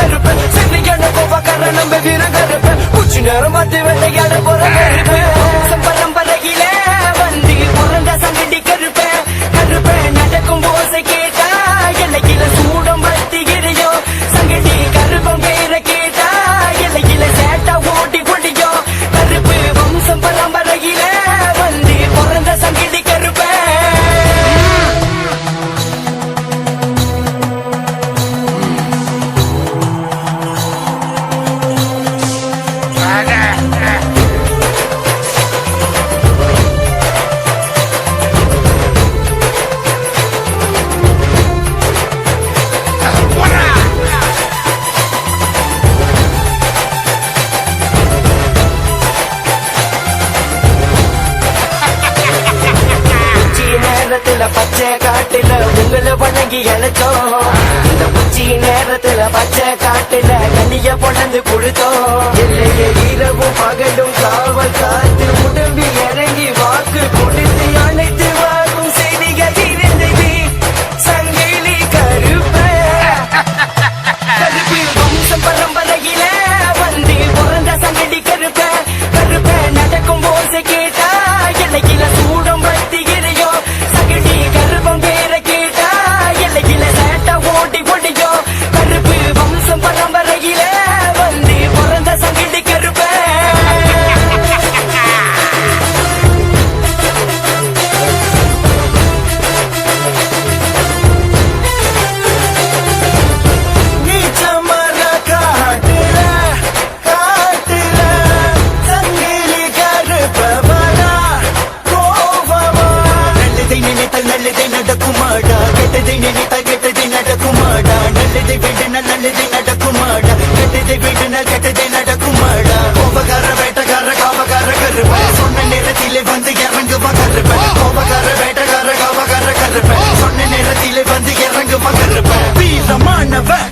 கருப்பன் செவ்வியான கோபக்கார நம்ம வீர கருப்பன் உச்சி நேரம் பார்த்து வெள்ளையாட போற கருப்பன் பரம்பரையில வந்து பிறந்த சங்கடி கருப்பன் கருப்பன் நடக்கும் போசை கேட்டா எல்லையில சூடம் பத்தி எரியோ சங்கடி கருப்பன் பேரை கேட்டா எல்லையில சேட்டா ஓட்டி கொடியோ கருப்பு வம்சம் பரம்பரையில வந்து பிறந்த சங்கடி கருப்பன் பச்சை காட்டுல உங்களை வணங்கி அழைச்சோம் இந்த உச்சி நேரத்துல பச்சை காட்டுல கனிய பொழந்து கொடுத்தோம் இல்லையே இரவும் பகலும் காவல் காத்து உடம்பி இறங்கி வாக்கு கொடுத்து அனைத்து வாக்கும் செய்திகள் இருந்தது சங்கிலி கருப்ப கருப்பு வம்சம் பரம்பரையில வந்து பிறந்த சங்கடி கருப்ப கருப்ப நடக்கும் போசை கேட்டா எல்லையில சூடம் பத்தி எரியோ சங்கடி கருப்பம் பேரை கேட்டா எல்லையில சேட்டா ஓட்டி கொடியோ கருப்பு வம்சம் பரம்பரையில வந்து பிறந்த சங்கடி கருப்ப நீச்சமர காட்டுல காட்டுல சங்கிலி கருப்பவனா கோபமா நல்லதை நினைத்தால் நல்லதை நடக்குமாடா கெட்டதை நினைத்தால் கெட்டதை நடக்குமாடா நல்லதை விடனால் நல்லதை நடக்குமாடா கெட்டதை விடனால் கெட்டதை நடக்குமாடா கோபக்கார வேட்டக்கார காவக்கார கருப்பன் சொன்ன நேரத்திலே வந்து இறங்குவா கருப்பன் கோபக்கார வேட்டக்கார காவக்கார கருப்பன் சொன்ன நேரத்திலே வந்து இறங்குவா கருப்பன் வீரமானவன்